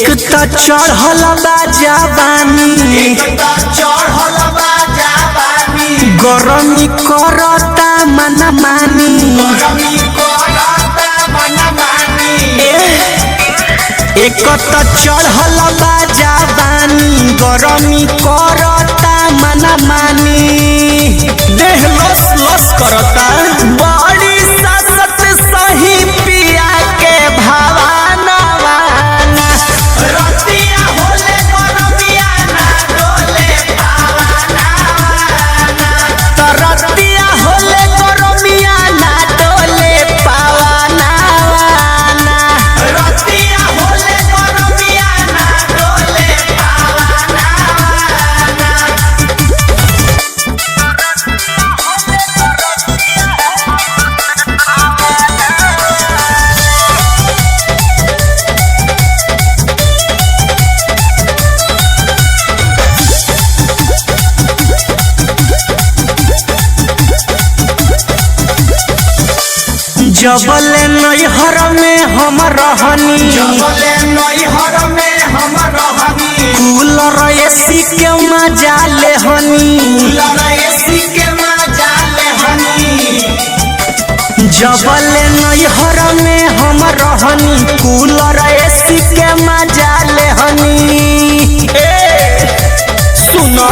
एक तो चढ़ल बाजाबानी गरमी करता मना मानी एक तो चढ़ल बाजाबानी गरमी करता मना मानी देह लस लस करता बड़ी ससत सही पिया के भावाना रतिया होले गरमिया ना डोले पावाना रतिया होले गरमिया ना डोले पावाना रतिया होले गरमिया ना डोले पावाना जबले नैहर में हम रहनी कूलर एसी के मजा ले हनी जबले नैहर में हम रहनी कूलर एसी के मजा ले हनी सुनो